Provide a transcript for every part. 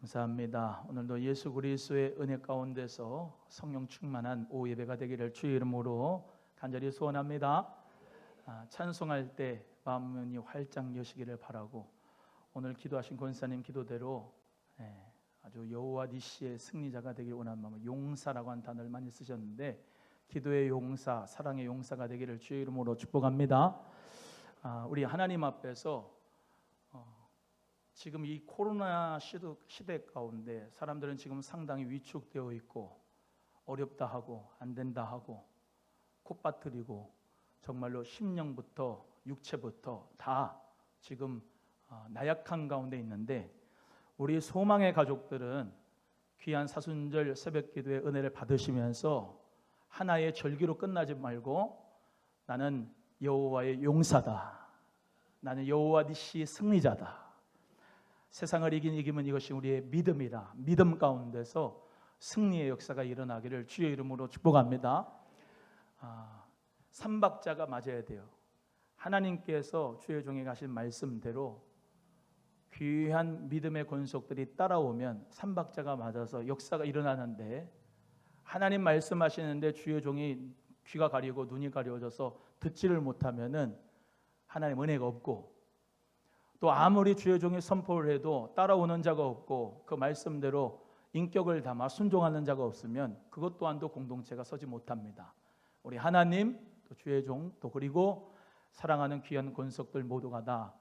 감사합니다. 오늘도 예수 그리스도의 은혜 가운데서 성령 충만한 오후 예배가 되기를 주의 이름으로 간절히 소원합니다. 찬송할 때 마음이 활짝 여시기를 바라고, 오늘 기도하신 권사님 기도대로 아주 여호와 니시의 승리자가 되길 원하는 마음으로 용사라고 하는 단어를 많이 쓰셨는데, 기도의 용사, 사랑의 용사가 되기를 주의 이름으로 축복합니다. 우리 하나님 앞에서 지금 이 코로나 시대 가운데 사람들은 지금 상당히 위축되어 있고 어렵다 하고 안 된다 하고 콧바트리고 정말로 심령부터 육체부터 다 지금 나약한 가운데 있는데, 우리 소망의 가족들은 귀한 사순절 새벽기도의 은혜를 받으시면서 하나의 절기로 끝나지 말고, 나는 여호와의 용사다, 나는 여호와 니시 승리자다, 세상을 이기면 이것이 우리의 믿음이다, 믿음 가운데서 승리의 역사가 일어나기를 주의 이름으로 축복합니다. 삼박자가 맞아야 돼요. 하나님께서 주의 종에게 하신 말씀대로 귀한 믿음의 권속들이 따라오면 삼박자가 맞아서 역사가 일어나는데, 하나님 말씀하시는데 주의 종이 귀가 가리고 눈이 가려워져서 듣지를 못하면은 하나님 은혜가 없고, 또 아무리 주의 종이 선포를 해도 따라오는 자가 없고 그 말씀대로 인격을 담아 순종하는 자가 없으면 그것 또한도 공동체가 서지 못합니다. 우리 하나님, 또 주의 종, 또 그리고 사랑하는 귀한 권속들 모두가 다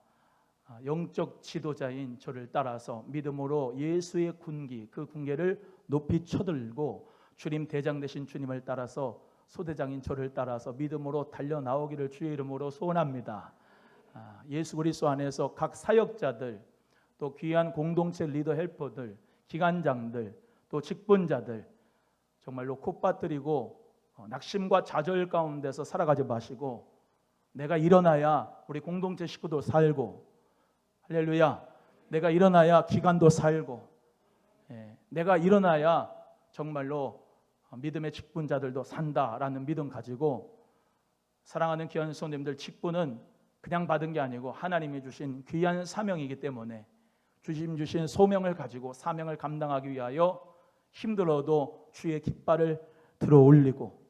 영적 지도자인 저를 따라서 믿음으로 예수의 군기, 그 군계를 높이 쳐들고 주님 대장 되신 주님을 따라서 소대장인 저를 따라서 믿음으로 달려나오기를 주의 이름으로 소원합니다. 예수 그리스도 안에서 각 사역자들, 또 귀한 공동체 리더 헬퍼들, 기관장들, 또 직분자들, 정말로 콧바뜨리고 낙심과 좌절 가운데서 살아가지 마시고, 내가 일어나야 우리 공동체 식구도 살고, 할렐루야, 내가 일어나야 기관도 살고, 내가 일어나야 정말로 믿음의 직분자들도 산다라는 믿음 가지고, 사랑하는 귀한 성도님들, 직분은 그냥 받은 게 아니고 하나님이 주신 귀한 사명이기 때문에 주신 소명을 가지고 사명을 감당하기 위하여 힘들어도 주의 깃발을 들어 올리고,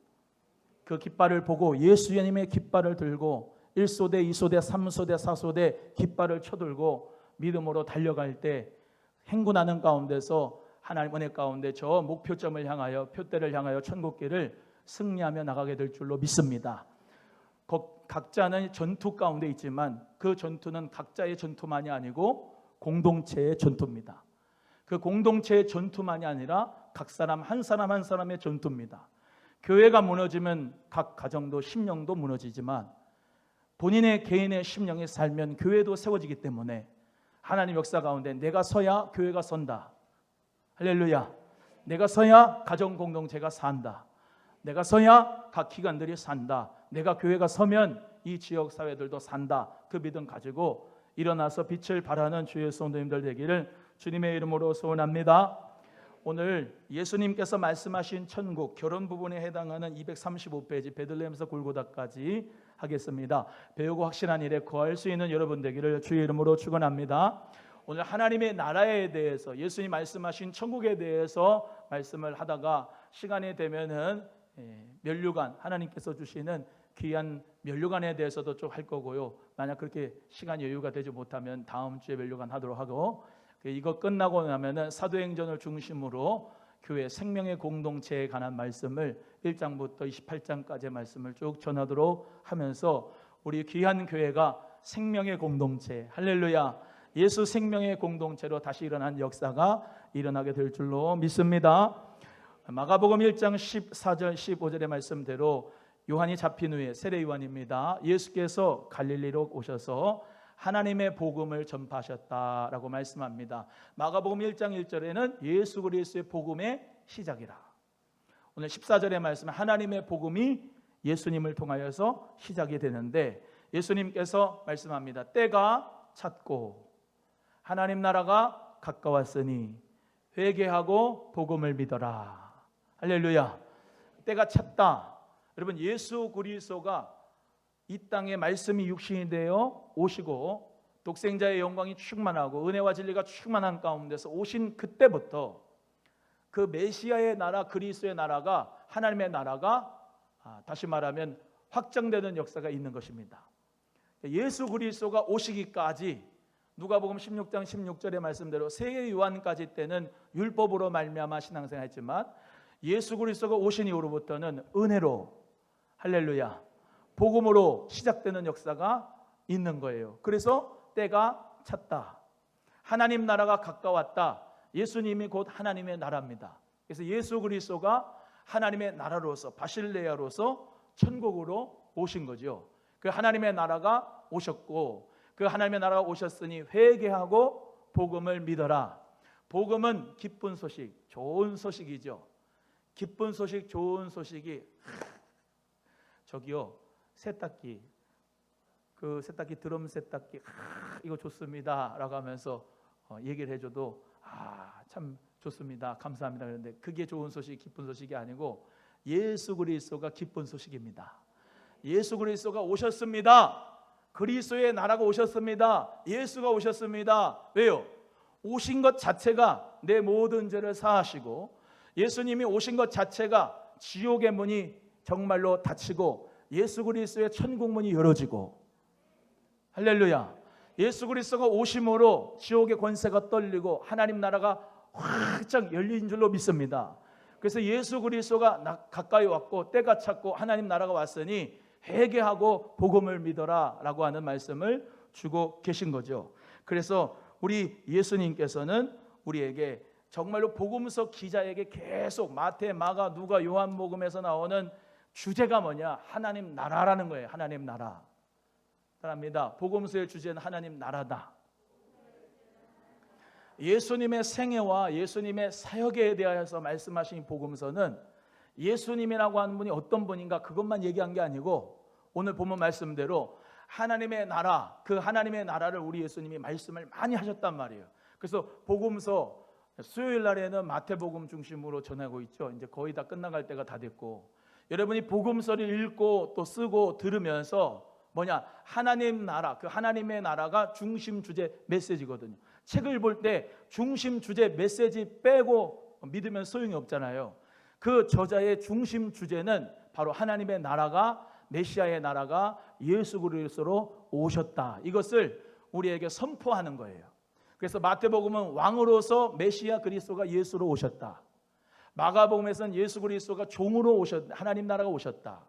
그 깃발을 보고 예수님의 깃발을 들고 1소대, 2소대, 3소대, 4소대 깃발을 쳐들고 믿음으로 달려갈 때 행군하는 가운데서 하나님 은혜 가운데 저 목표점을 향하여, 표대를 향하여 천국길을 승리하며 나가게 될 줄로 믿습니다. 각자는 전투 가운데 있지만 그 전투는 각자의 전투만이 아니고 공동체의 전투입니다. 그 공동체의 전투만이 아니라 각 사람 한 사람 한 사람의 전투입니다. 교회가 무너지면 각 가정도 심령도 무너지지만 본인의 개인의 심령이 살면 교회도 세워지기 때문에 하나님 역사 가운데 내가 서야 교회가 선다. 할렐루야. 내가 서야 가정 공동체가 산다. 내가 서야 각 기관들이 산다. 내가 교회가 서면 이 지역 사회들도 산다. 그 믿음 가지고 일어나서 빛을 발하는 주의 성도님들 되기를 주님의 이름으로 소원합니다. 오늘 예수님께서 말씀하신 천국 결혼 부분에 해당하는 235페이지 베들레헴에서 골고다까지 하겠습니다. 배우고 확실한 일에 거할 수 있는 여러분 되기를 주의 이름으로 축원합니다. 오늘 하나님의 나라에 대해서, 예수님 말씀하신 천국에 대해서 말씀을 하다가 시간이 되면은 면류관, 하나님께서 주시는 귀한 면류관에 대해서도 좀 할 거고요. 만약 그렇게 시간 여유가 되지 못하면 다음 주에 면류관 하도록 하고, 이거 끝나고 나면은 사도행전을 중심으로 교회 생명의 공동체에 관한 말씀을 1장부터 28장까지의 말씀을 쭉 전하도록 하면서 우리 귀한 교회가 생명의 공동체, 할렐루야, 예수 생명의 공동체로 다시 일어난 역사가 일어나게 될 줄로 믿습니다. 마가복음 1장 14절 15절의 말씀대로 요한이 잡힌 후에, 세례 요한입니다, 예수께서 갈릴리로 오셔서 하나님의 복음을 전파하셨다라고 말씀합니다. 마가복음 1장 1절에는 예수 그리스도의 복음의 시작이라. 오늘 14절의 말씀은 하나님의 복음이 예수님을 통하여서 시작이 되는데, 예수님께서 말씀합니다. 때가 찼고 하나님 나라가 가까웠으니 회개하고 복음을 믿어라. 할렐루야. 때가 찼다. 여러분, 예수 그리스도가 이 땅에 말씀이 육신이 되어 오시고 독생자의 영광이 충만하고 은혜와 진리가 충만한 가운데서 오신 그때부터 그 메시아의 나라, 그리스도의 나라가, 하나님의 나라가 다시 말하면 확장되는 역사가 있는 것입니다. 예수 그리스도가 오시기까지 누가복음 16장 16절의 말씀대로 세계 요한까지 때는 율법으로 말미암아 신앙생활했지만 예수 그리스도가 오신 이후로부터는 은혜로, 할렐루야, 복음으로 시작되는 역사가 있는 거예요. 그래서 때가 찼다. 하나님 나라가 가까웠다. 예수님이 곧 하나님의 나라입니다. 그래서 예수 그리스도가 하나님의 나라로서, 바실레아로서 천국으로 오신 거죠. 그 하나님의 나라가 오셨고, 그 하나님의 나라가 오셨으니 회개하고 복음을 믿어라. 복음은 기쁜 소식, 좋은 소식이죠. 기쁜 소식, 좋은 소식이 저기요, 세탁기, 그 세탁기, 드럼 세탁기, 이거 좋습니다 라고 하면서 얘기를 해줘도 참 좋습니다, 감사합니다. 그런데 그게 좋은 소식, 기쁜 소식이 아니고 예수 그리스도가 기쁜 소식입니다. 예수 그리스도가 오셨습니다. 그리스도의 나라가 오셨습니다. 예수가 오셨습니다. 왜요? 오신 것 자체가 내 모든 죄를 사하시고, 예수님이 오신 것 자체가 지옥의 문이 정말로 닫히고 예수 그리스도의 천국 문이 열어지고, 할렐루야, 예수 그리스도가 오심으로 지옥의 권세가 떨리고 하나님 나라가 활짝 열린 줄로 믿습니다. 그래서 예수 그리스도가 가까이 왔고 때가 찼고 하나님 나라가 왔으니 회개하고 복음을 믿어라 라고 하는 말씀을 주고 계신 거죠. 그래서 우리 예수님께서는 우리에게 정말로 복음서 기자에게 계속 마태, 마가, 누가, 요한복음에서 나오는 주제가 뭐냐? 하나님 나라라는 거예요. 하나님 나라. 사랑합니다. 복음서의 주제는 하나님 나라다. 예수님의 생애와 예수님의 사역에 대하여서 말씀하신 복음서는 예수님이라고 하는 분이 어떤 분인가 그것만 얘기한 게 아니고, 오늘 본문 말씀대로 하나님의 나라, 그 하나님의 나라를 우리 예수님이 말씀을 많이 하셨단 말이에요. 그래서 복음서 수요일 날에는 마태복음 중심으로 전하고 있죠. 이제 거의 다 끝나갈 때가 다 됐고, 여러분이 복음서를 읽고 또 쓰고 들으면서 뭐냐? 하나님 나라, 그 하나님의 나라가 중심 주제 메시지거든요. 책을 볼 때 중심 주제 메시지 빼고 믿으면 소용이 없잖아요. 그 저자의 중심 주제는 바로 하나님의 나라가, 메시아의 나라가 예수 그리스도로 오셨다. 이것을 우리에게 선포하는 거예요. 그래서 마태복음은 왕으로서 메시아 그리스도가 예수로 오셨다. 마가복음에서는 예수 그리스도가 종으로 오셨다. 하나님 나라가 오셨다.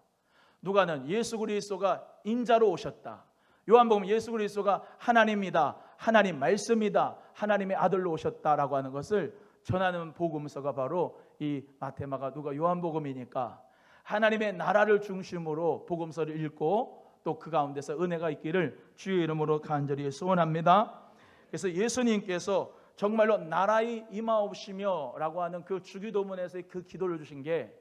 누가는 예수 그리스도가 인자로 오셨다. 요한복음 예수 그리스도가 하나님이다, 하나님 말씀이다, 하나님의 아들로 오셨다라고 하는 것을 전하는 복음서가 바로 이 마태, 마가, 누가, 요한복음이니까 하나님의 나라를 중심으로 복음서를 읽고 또 그 가운데서 은혜가 있기를 주의 이름으로 간절히 소원합니다. 그래서 예수님께서 정말로 나라의 임하옵시며 라고 하는 그 주기도문에서의 그 기도를 주신 게,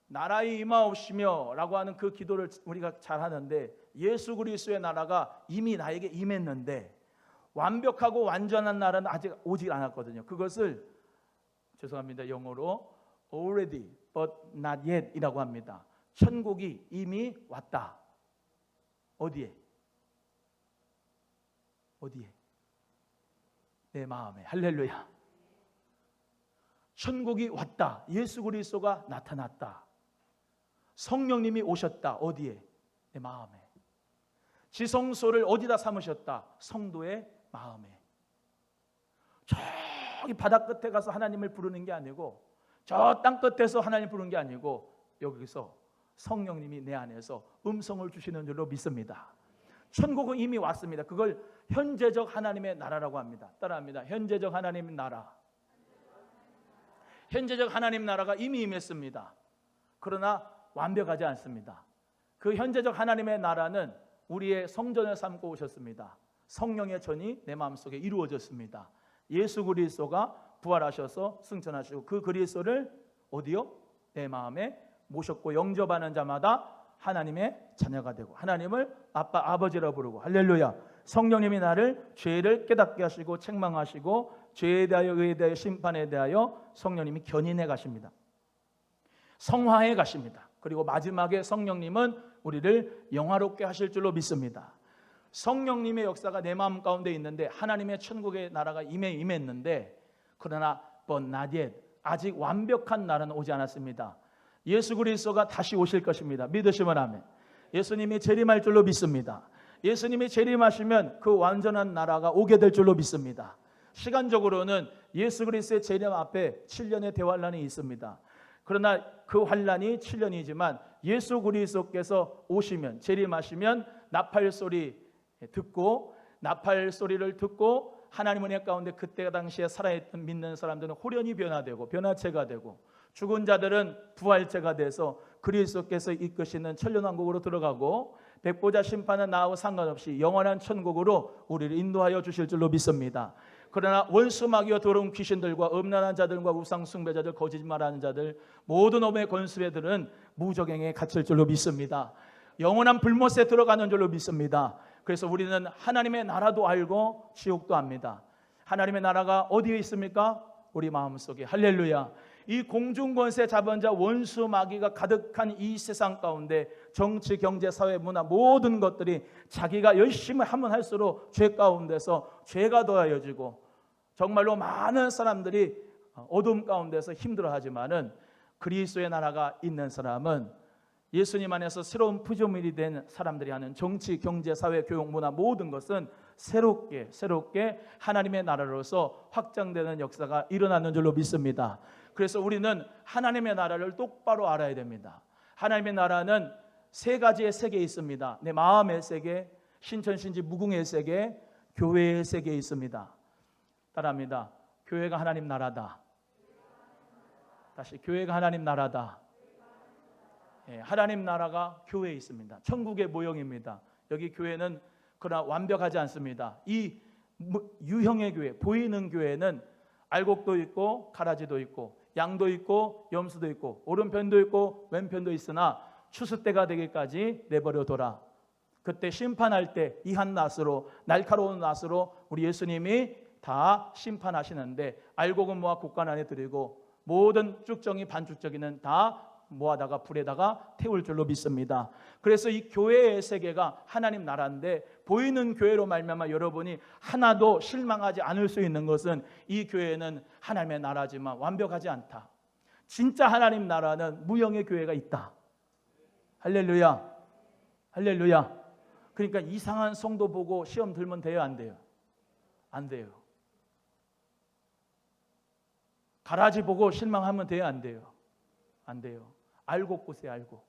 나라의 임하옵시며 라고 하는 그 기도를 우리가 잘 하는데, 예수 그리스도의 나라가 이미 나에게 임했는데 완벽하고 완전한 나라는 아직 오지 않았거든요. 그것을 죄송합니다, 영어로 already but not yet 이라고 합니다. 천국이 이미 왔다. 어디에? 어디에? 내 마음에. 할렐루야. 천국이 왔다. 예수 그리스도가 나타났다. 성령님이 오셨다. 어디에? 내 마음에. 지성소를 어디다 삼으셨다? 성도의 마음에. 저기 바다 끝에 가서 하나님을 부르는 게 아니고, 저 땅 끝에서 하나님 부르는 게 아니고, 여기서 성령님이 내 안에서 음성을 주시는 줄로 믿습니다. 천국은 이미 왔습니다. 그걸 현재적 하나님의 나라라고 합니다. 따라합니다. 현재적 하나님의 나라. 현재적 하나님 나라가 이미 임했습니다. 그러나 완벽하지 않습니다. 그 현재적 하나님의 나라는 우리의 성전을 삼고 오셨습니다. 성령의 전이 내 마음속에 이루어졌습니다. 예수 그리스도가 부활하셔서 승천하시고 그 그리스도를 어디요? 내 마음에 모셨고 영접하는 자마다 하나님의 자녀가 되고 하나님을 아빠, 아버지라 부르고, 할렐루야. 성령님이 나를 죄를 깨닫게 하시고 책망하시고 죄에 대하여 의에 대하여 심판에 대하여 성령님이 견인해 가십니다. 성화해 가십니다. 그리고 마지막에 성령님은 우리를 영화롭게 하실 줄로 믿습니다. 성령님의 역사가 내 마음 가운데 있는데 하나님의 천국의 나라가 임했는데 그러나 but not yet, 아직 완벽한 날은 오지 않았습니다. 예수 그리스도가 다시 오실 것입니다. 믿으시면 아멘. 예수님이 재림할 줄로 믿습니다. 예수님이 재림하시면 그 완전한 나라가 오게 될 줄로 믿습니다. 시간적으로는 예수 그리스도의 재림 앞에 7년의 대환란이 있습니다. 그러나 그 환란이 7년이지만 예수 그리스도께서 오시면, 재림하시면 나팔 소리 듣고, 나팔 소리를 듣고 하나님 은혜 가운데 그때 당시에 살아있던 믿는 사람들은 호련히 변화되고 변화체가 되고, 죽은 자들은 부활체가 돼서 그리스도께서 이끄시는 천년왕국으로 들어가고, 백보자 심판은 나하고 상관없이 영원한 천국으로 우리를 인도하여 주실 줄로 믿습니다. 그러나 원수 마귀와 더러운 귀신들과 음란한 자들과 우상 숭배자들, 거짓말하는 자들, 모든 어둠의 권수배들은 무저갱에 갇힐 줄로 믿습니다. 영원한 불못에 들어가는 줄로 믿습니다. 그래서 우리는 하나님의 나라도 알고 지옥도 압니다. 하나님의 나라가 어디에 있습니까? 우리 마음속에. 할렐루야. 이 공중권세 잡은 자 원수 마귀가 가득한 이 세상 가운데 정치, 경제, 사회, 문화 모든 것들이 자기가 열심히 하면 할수록 죄 가운데서 죄가 더하여지고, 정말로 많은 사람들이 어둠 가운데서 힘들어하지만은 그리스도의 나라가 있는 사람은, 예수님 안에서 새로운 피조물이 된 사람들이 하는 정치, 경제, 사회, 교육, 문화 모든 것은 새롭게 하나님의 나라로서 확장되는 역사가 일어나는 줄로 믿습니다. 그래서 우리는 하나님의 나라를 똑바로 알아야 됩니다. 하나님의 나라는 세 가지의 세계에 있습니다. 내 마음의 세계, 신천신지 무궁의 세계, 교회의 세계에 있습니다. 따라합니다. 교회가 하나님 나라다. 다시, 교회가 하나님 나라다. 하나님 나라가 교회에 있습니다. 천국의 모형입니다. 여기 교회는 그러나 완벽하지 않습니다. 이 유형의 교회, 보이는 교회는 알곡도 있고 가라지도 있고 양도 있고 염소도 있고 오른편도 있고 왼편도 있으나 추수 때가 되기까지 내버려 둬라. 그때 심판할 때 이 한 낫으로, 날카로운 낫으로 우리 예수님이 다 심판하시는데, 알곡은 모아 곡간 안에 들이고 모든 쭉정이 반쭉정이는 다 모아다가 불에다가 태울 줄로 믿습니다. 그래서 이 교회의 세계가 하나님 나라인데, 보이는 교회로 말미암아 여러분이 하나도 실망하지 않을 수 있는 것은 이 교회는 하나님의 나라지만 완벽하지 않다. 진짜 하나님 나라는 무형의 교회가 있다. 할렐루야. 할렐루야. 그러니까 이상한 성도 보고 시험 들면 돼요, 안 돼요? 안 돼요. 가라지 보고 실망하면 돼요, 안 돼요? 안 돼요. 알곡 보세요, 알곡.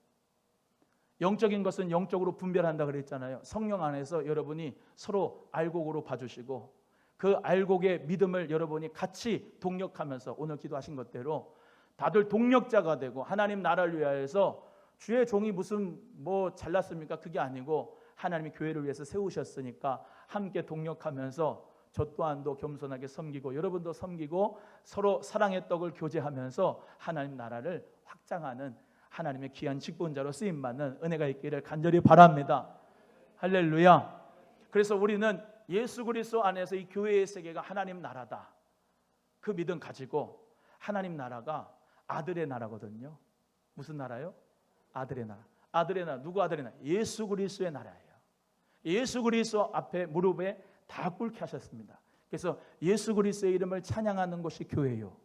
영적인 것은 영적으로 분별한다 그랬잖아요. 성령 안에서 여러분이 서로 알곡으로 봐주시고, 그 알곡의 믿음을 여러분이 같이 동력하면서 오늘 기도하신 것대로 다들 동력자가 되고, 하나님 나라를 위하여서 주의 종이 무슨 뭐 잘났습니까? 그게 아니고 하나님이 교회를 위해서 세우셨으니까 함께 동력하면서 저 또한도 겸손하게 섬기고 여러분도 섬기고 서로 사랑의 떡을 교제하면서 하나님 나라를 확장하는 하나님의 귀한 직분자로 쓰임받는 은혜가 있기를 간절히 바랍니다. 할렐루야. 그래서 우리는 예수 그리스도 안에서 이 교회의 세계가 하나님 나라다, 그 믿음 가지고, 하나님 나라가 아들의 나라거든요. 무슨 나라요? 아들의 나라. 아들의 나라. 누구 아들의 나라? 예수 그리스도의 나라예요. 예수 그리스도 앞에 무릎에 다 꿇게 하셨습니다. 그래서 예수 그리스도의 이름을 찬양하는 것이 교회예요.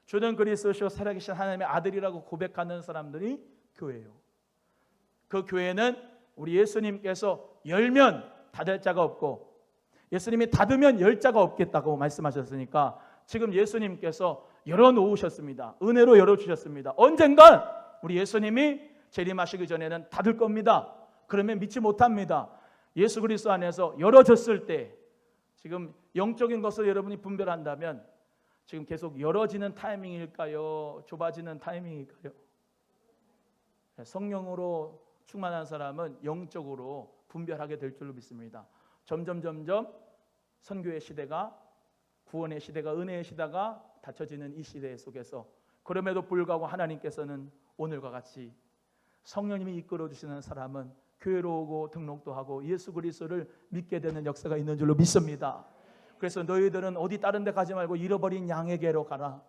주는 그리스도시요 살아계신 하나님의 아들이라고 고백하는 사람들이 교회예요. 그 교회는 우리 예수님께서 열면 닫을 자가 없고, 예수님이 닫으면 열 자가 없겠다고 말씀하셨으니까 지금 예수님께서 열어놓으셨습니다. 은혜로 열어주셨습니다. 언젠간 우리 예수님이 재림하시기 전에는 닫을 겁니다. 그러면 믿지 못합니다. 예수 그리스도 안에서 열어졌을 때, 지금 영적인 것을 여러분이 분별한다면 지금 계속 열어지는 타이밍일까요? 좁아지는 타이밍일까요? 성령으로 충만한 사람은 영적으로 분별하게 될 줄로 믿습니다. 점점 선교의 시대가, 구원의 시대가, 은혜의 시대가 닫혀지는 이 시대 속에서, 그럼에도 불구하고 하나님께서는 오늘과 같이 성령님이 이끌어주시는 사람은 교회로 오고 등록도 하고 예수 그리스도를 믿게 되는 역사가 있는 줄로 믿습니다. 그래서 너희들은 어디 다른 데 가지 말고 잃어버린 양에게로 가라.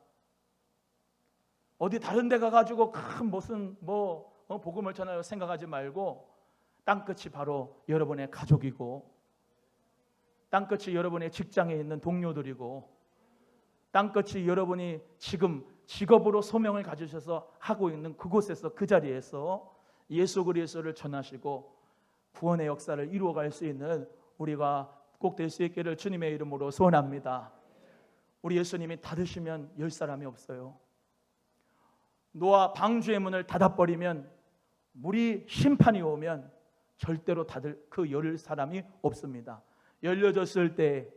어디 다른 데 가가지고 큰 무슨 복음을 전하려 생각하지 말고 땅끝이 바로 여러분의 가족이고, 땅끝이 여러분의 직장에 있는 동료들이고, 땅끝이 여러분이 지금 직업으로 소명을 가지셔서 하고 있는 그곳에서, 그 자리에서 예수 그리스도를 전하시고 구원의 역사를 이루어갈 수 있는 우리가 꼭 될 수 있기를 주님의 이름으로 소원합니다. 우리 예수님이 닫으시면 열 사람이 없어요. 노아 방주의 문을 닫아버리면, 물이 심판이 오면 절대로 닫을 그 열 사람이 없습니다. 열려졌을 때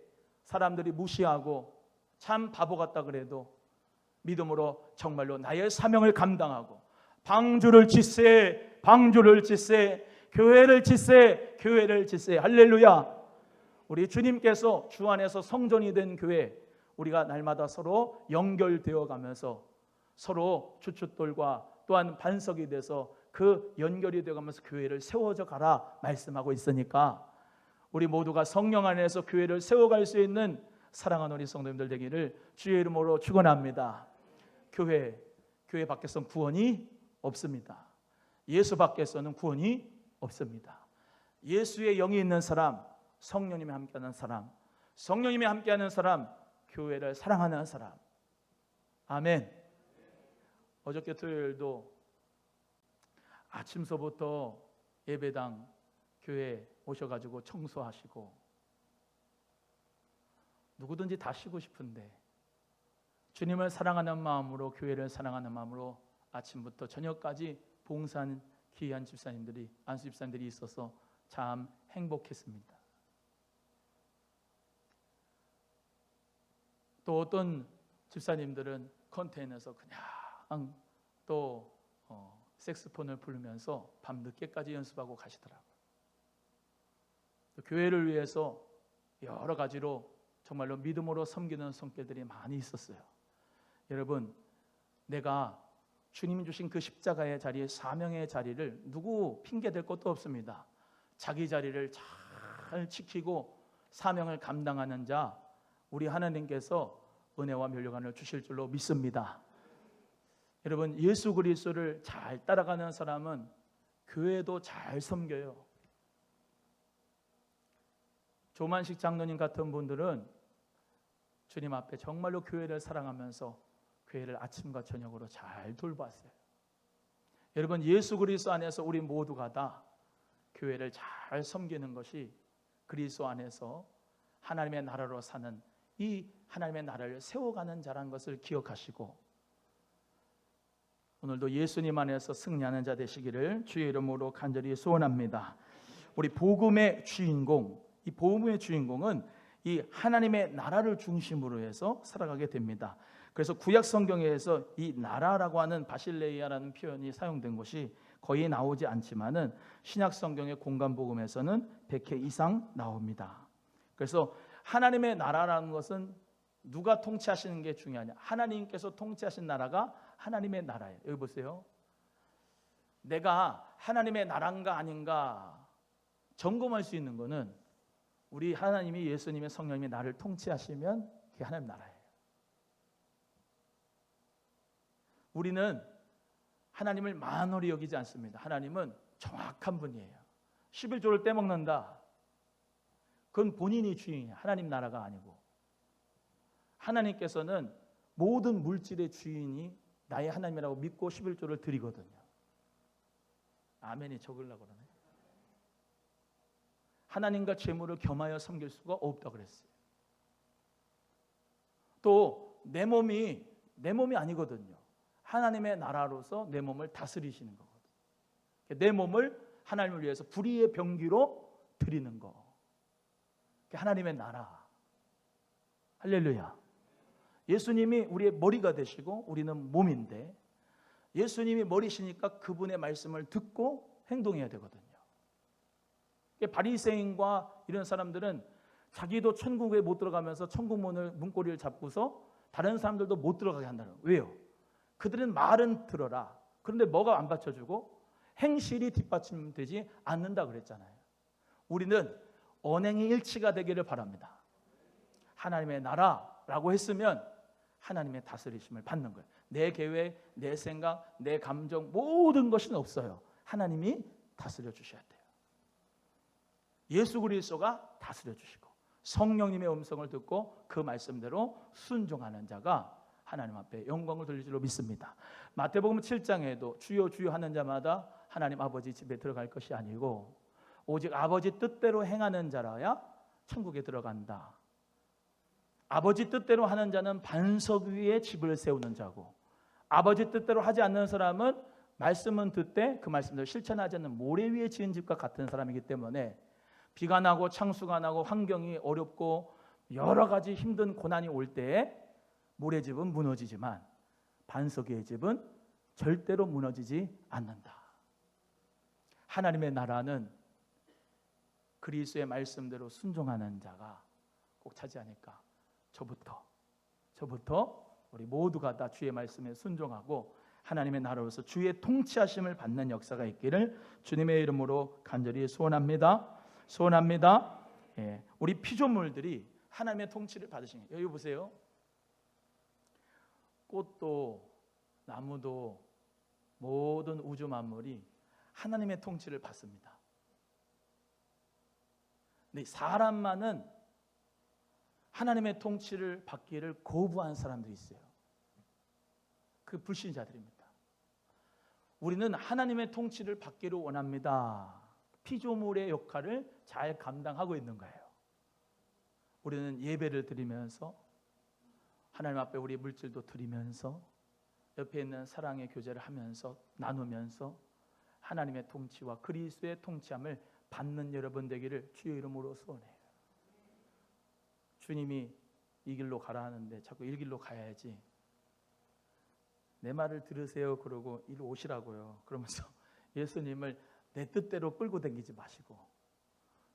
사람들이 무시하고 참 바보 같다 그래도 믿음으로 정말로 나의 사명을 감당하고 방주를 짓세, 방주를 짓세, 교회를 짓세, 교회를 짓세. 할렐루야. 우리 주님께서 주 안에서 성전이 된 교회, 우리가 날마다 서로 연결되어 가면서 서로 주춧돌과 또한 반석이 돼서 그 연결이 되어 가면서 교회를 세워져 가라 말씀하고 있으니까, 우리 모두가 성령 안에서 교회를 세워갈 수 있는 사랑하는 우리 성도님들 되기를 주의 이름으로 축원합니다. 교회 밖에서는 구원이 없습니다. 예수 밖에서는 구원이 없습니다. 예수의 영이 있는 사람, 성령님이 함께하는 사람, 성령님이 함께하는 사람, 교회를 사랑하는 사람. 아멘. 어저께 토요일도 아침서부터 예배당 교회 오셔가지고 청소하시고, 누구든지 다 쉬고 싶은데 주님을 사랑하는 마음으로, 교회를 사랑하는 마음으로 아침부터 저녁까지 봉사한 귀한 집사님들이, 안수 집사님들이 있어서 참 행복했습니다. 또 어떤 집사님들은 컨테이너에서 그냥 또 색스폰을 부르면서 밤 늦게까지 연습하고 가시더라고요. 또 교회를 위해서 여러 가지로 정말로 믿음으로 섬기는 손길들이 많이 있었어요. 여러분, 내가 주님이 주신 그 십자가의 자리에, 사명의 자리를 누구 핑계댈 것도 없습니다. 자기 자리를 잘 지키고 사명을 감당하는 자, 우리 하나님께서 은혜와 면류관을 주실 줄로 믿습니다. 여러분, 예수 그리스도를 잘 따라가는 사람은 교회도 잘 섬겨요. 조만식 장로님 같은 분들은 주님 앞에 정말로 교회를 사랑하면서 교회를 아침과 저녁으로 잘 돌봤어요. 여러분, 예수 그리스도 안에서 우리 모두가 다 교회를 잘 섬기는 것이 그리스도 안에서 하나님의 나라로 사는, 이 하나님의 나라를 세워가는 자라는 것을 기억하시고, 오늘도 예수님 안에서 승리하는 자 되시기를 주의 이름으로 간절히 소원합니다. 우리 복음의 주인공, 이 복음의 주인공은 이 하나님의 나라를 중심으로 해서 살아가게 됩니다. 그래서 구약 성경에서 이 나라라고 하는 바실레이아라는 표현이 사용된 것이 거의 나오지 않지만은 신약 성경의 공간 복음에서는 100회 이상 나옵니다. 그래서 하나님의 나라라는 것은 누가 통치하시는 게 중요하냐? 하나님께서 통치하신 나라가 하나님의 나라예요. 여기 보세요. 내가 하나님의 나라인가 아닌가 점검할 수 있는 것은 우리 하나님이, 예수님의 성령님이 나를 통치하시면 그게 하나님 나라예요. 우리는 하나님을 만홀히 여기지 않습니다. 하나님은 정확한 분이에요. 11조를 떼먹는다, 그건 본인이 주인이에요. 하나님 나라가 아니고. 하나님께서는 모든 물질의 주인이 나의 하나님이라고 믿고 11조를 드리거든요. 아멘이 적으려고 그러네. 하나님과 재물을 겸하여 섬길 수가 없다고 그랬어요. 또 내 몸이 아니거든요. 하나님의 나라로서 내 몸을 다스리시는 거거든요. 내 몸을 하나님을 위해서 불의의 병기로 드리는 거, 그게 하나님의 나라. 할렐루야. 예수님이 우리의 머리가 되시고 우리는 몸인데, 예수님이 머리시니까 그분의 말씀을 듣고 행동해야 되거든요. 바리새인과 이런 사람들은 자기도 천국에 못 들어가면서 천국 문고리를 잡고서 다른 사람들도 못 들어가게 한다는 거예요. 왜요? 그들은 말은 들어라. 그런데 뭐가 안 받쳐주고 행실이 뒷받침되지 않는다 그랬잖아요. 우리는 언행이 일치가 되기를 바랍니다. 하나님의 나라라고 했으면 하나님의 다스리심을 받는 거예요. 내 계획, 내 생각, 내 감정, 모든 것은 없어요. 하나님이 다스려 주셔야 돼요. 예수 그리스도가 다스려 주시고 성령님의 음성을 듣고 그 말씀대로 순종하는 자가 하나님 앞에 영광을 돌릴 줄로 믿습니다. 마태복음 7장에도 주여 주여 하는 자마다 하나님 아버지 집에 들어갈 것이 아니고 오직 아버지 뜻대로 행하는 자라야 천국에 들어간다. 아버지 뜻대로 하는 자는 반석 위에 집을 세우는 자고 아버지 뜻대로 하지 않는 사람은 말씀은 듣되 그 말씀대로 실천하지 않는 모래 위에 지은 집과 같은 사람이기 때문에 비가 나고 창수가 나고 환경이 어렵고 여러 가지 힘든 고난이 올 때에 모래집은 무너지지만 반석 위의 집은 절대로 무너지지 않는다. 하나님의 나라는 그리스도의 말씀대로 순종하는 자가 꼭 차지하니까 저부터 우리 모두가 다 주의 말씀에 순종하고 하나님의 나라로서 주의 통치하심을 받는 역사가 있기를 주님의 이름으로 간절히 소원합니다. 예, 우리 피조물들이 하나님의 통치를 받으신 거예요. 여기 보세요. 꽃도 나무도 모든 우주 만물이 하나님의 통치를 받습니다. 근데 사람만은 하나님의 통치를 받기를 거부한 사람들이 있어요. 그 불신자들입니다. 우리는 하나님의 통치를 받기를 원합니다. 피조물의 역할을 잘 감당하고 있는 거예요. 우리는 예배를 드리면서 하나님 앞에 우리 물질도 드리면서 옆에 있는 사랑의 교제를 하면서 나누면서 하나님의 통치와 그리스도의 통치함을 받는 여러분 되기를 주의 이름으로 소원해요. 주님이 이 길로 가라 하는데 자꾸 이 길로 가야지. 내 말을 들으세요 그러고 이리 오시라고요. 그러면서 예수님을 내 뜻대로 끌고 다니지 마시고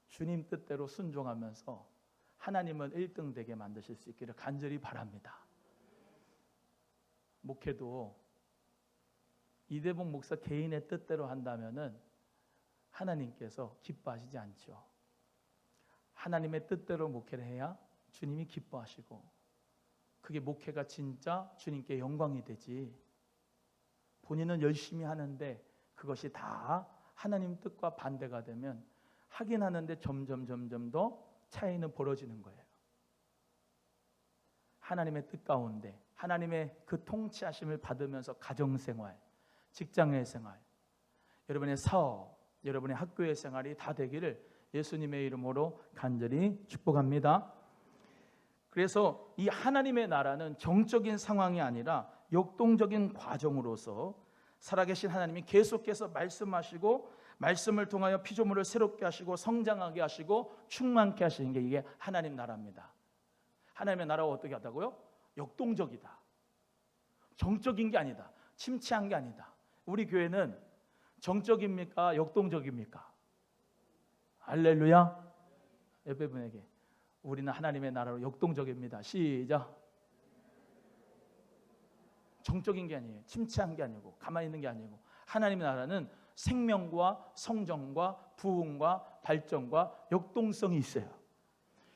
주님 뜻대로 순종하면서 하나님은 1등 되게 만드실 수 있기를 간절히 바랍니다. 목회도 이대복 목사 개인의 뜻대로 한다면은 하나님께서 기뻐하시지 않죠. 하나님의 뜻대로 목회를 해야 주님이 기뻐하시고 그게 목회가 진짜 주님께 영광이 되지. 본인은 열심히 하는데 그것이 다 하나님 뜻과 반대가 되면 하긴 하는데 점점 더 차이는 벌어지는 거예요. 하나님의 뜻 가운데 하나님의 그 통치하심을 받으면서 가정생활, 직장의 생활, 여러분의 사업, 여러분의 학교의 생활이 다 되기를 예수님의 이름으로 간절히 축복합니다. 그래서 이 하나님의 나라는 정적인 상황이 아니라 역동적인 과정으로서 살아계신 하나님이 계속해서 말씀하시고 말씀을 통하여 피조물을 새롭게 하시고 성장하게 하시고 충만케 하시는 게 이게 하나님 나라입니다. 하나님의 나라가 어떻게 하다고요? 역동적이다. 정적인 게 아니다. 침체한 게 아니다. 우리 교회는 정적입니까? 역동적입니까? 할렐루야. 옆에 분에게 우리는 하나님의 나라로 역동적입니다. 시작. 정적인 게 아니에요. 침체한 게 아니고 가만히 있는 게 아니고 하나님의 나라는 생명과 성정과 부흥과 발전과 역동성이 있어요.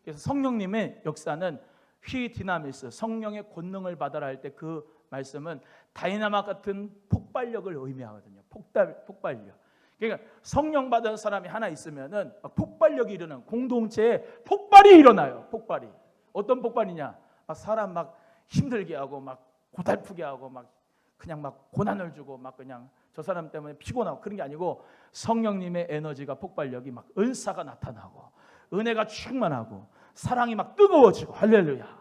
그래서 성령님의 역사는 휘디나미스, 성령의 권능을 받아라 할 때 그 말씀은 다이나마 같은 폭발력을 의미하거든요. 폭발력. 그러니까 성령 받은 사람이 하나 있으면은 폭발력이 일어나는 공동체에 폭발이 일어나요. 폭발이. 어떤 폭발이냐? 막 사람 막 힘들게 하고 막 고달프게 하고 막 그냥 막 고난을 주고 막 그냥 저 사람 때문에 피곤하고 그런 게 아니고 성령님의 에너지가 폭발력이 막 은사가 나타나고 은혜가 충만하고 사랑이 막 뜨거워지고 할렐루야.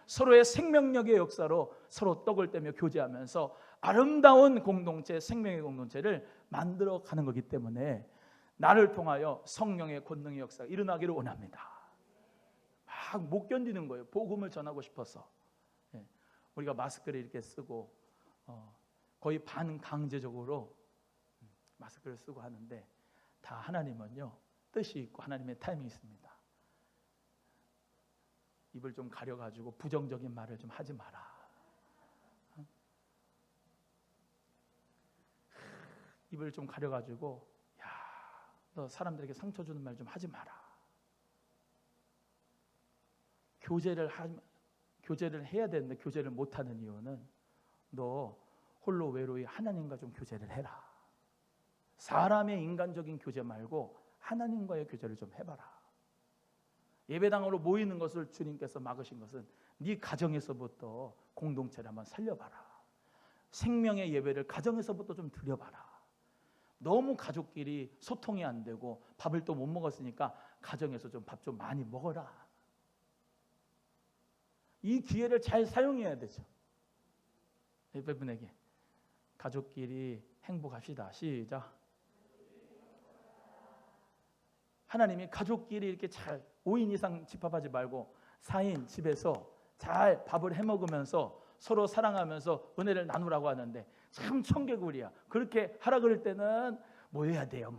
서로의 생명력의 역사로 서로 떡을 떼며 교제하면서 아름다운 공동체, 생명의 공동체를 만들어 가는 거기 때문에 나를 통하여 성령의 권능의 역사가 일어나기를 원합니다. 막 못 견디는 거예요. 복음을 전하고 싶어서. 우리가 마스크를 이렇게 쓰고 거의 반강제적으로 마스크를 쓰고 하는데 다 하나님은요 뜻이 있고 하나님의 타이밍이 있습니다. 입을 좀 가려가지고 부정적인 말을 좀 하지 마라. 입을 좀 가려가지고 야, 너 사람들에게 상처 주는 말 좀 하지 마라. 교제를 해야 되는데 교제를 못하는 이유는 너 홀로 외로이 하나님과 좀 교제를 해라. 사람의 인간적인 교제 말고 하나님과의 교제를 좀 해봐라. 예배당으로 모이는 것을 주님께서 막으신 것은 네 가정에서부터 공동체를 한번 살려봐라. 생명의 예배를 가정에서부터 좀 드려봐라. 너무 가족끼리 소통이 안 되고 밥을 또 못 먹었으니까 가정에서 좀 밥 좀 많이 먹어라. 이 기회를 잘 사용해야 되죠. 여러분에게 가족끼리 행복합시다. 시작. 하나님이 가족끼리 이렇게 잘 5인 이상 집합하지 말고 4인 집에서 잘 밥을 해 먹으면서 서로 사랑하면서 은혜를 나누라고 하는데 참 청개구리야. 그렇게 하라 그럴 때는 모여야 돼요.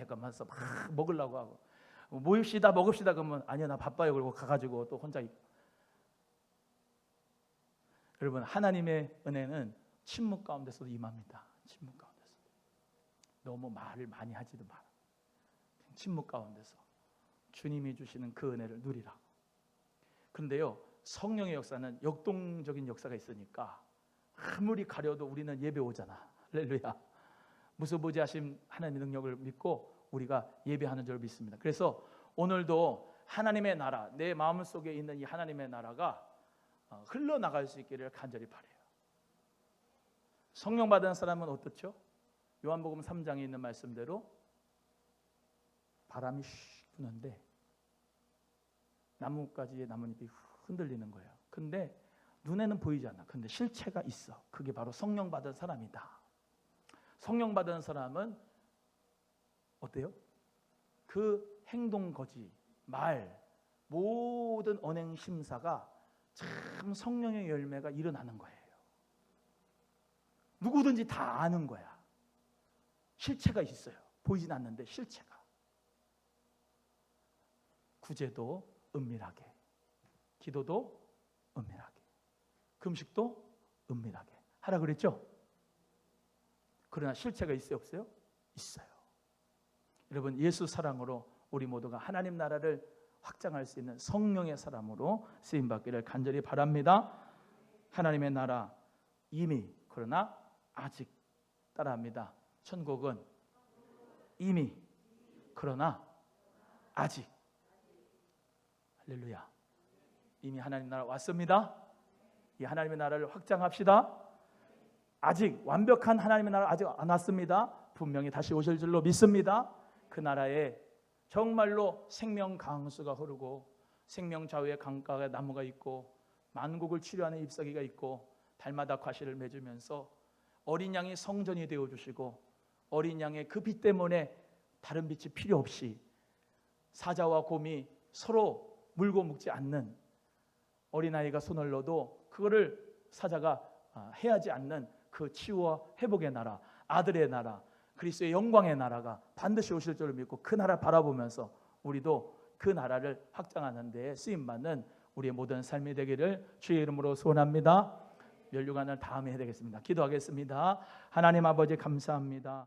그러면서 막 먹으려고 하고 모입시다 먹읍시다 그러면 아니요 나 바빠요 그러고 가가지고 또 혼자 있고. 여러분 하나님의 은혜는 침묵 가운데서도 임합니다. 침묵 가운데서 너무 말을 많이 하지도 마라. 침묵 가운데서 주님이 주시는 그 은혜를 누리라. 그런데요 성령의 역사는 역동적인 역사가 있으니까 아무리 가려도 우리는 예배 오잖아. 할렐루야. 무소부지하신 하나님의 능력을 믿고 우리가 예배하는 줄 믿습니다. 그래서 오늘도 하나님의 나라, 내 마음속에 있는 이 하나님의 나라가 흘러나갈 수 있기를 간절히 바라요. 성령 받은 사람은 어떻죠? 요한복음 3장에 있는 말씀대로 바람이 슉 부는데 나뭇가지에 나뭇잎이 흔들리는 거예요. 근데 눈에는 보이지 않아. 근데 실체가 있어. 그게 바로 성령 받은 사람이다. 성령 받은 사람은 어때요? 그 행동 거지, 말, 모든 언행 심사가 참 성령의 열매가 일어나는 거예요. 누구든지 다 아는 거야. 실체가 있어요. 보이진 않는데 실체가. 구제도 은밀하게, 기도도 은밀하게, 금식도 은밀하게 하라 그랬죠? 그러나 실체가 있어요 없어요? 있어요. 여러분 예수 사랑으로 우리 모두가 하나님 나라를 확장할 수 있는 성령의 사람으로 쓰임받기를 간절히 바랍니다. 하나님의 나라 이미 그러나 아직 따라합니다. 천국은 이미 그러나 아직. 할렐루야. 이미 하나님 나라 왔습니다. 이 하나님의 나라를 확장합시다. 아직 완벽한 하나님의 나라 아직 안 왔습니다. 분명히 다시 오실 줄로 믿습니다. 그 나라에 정말로 생명 강수가 흐르고 생명 좌우에 강가에 나무가 있고 만국을 치료하는 잎사귀가 있고 달마다 과실을 맺으면서 어린 양이 성전이 되어주시고 어린 양의 그 빛 때문에 다른 빛이 필요 없이 사자와 곰이 서로 물고 묶지 않는, 어린아이가 손을 넣어도 그거를 사자가 해하지 않는 그 치유와 회복의 나라, 아들의 나라, 그리스도의 영광의 나라가 반드시 오실 줄을 믿고 그 나라 바라보면서 우리도 그 나라를 확장하는 데에 쓰임받는 우리의 모든 삶이 되기를 주의 이름으로 소원합니다. 면류관을 다음에 해야 되겠습니다. 기도하겠습니다. 하나님 아버지 감사합니다.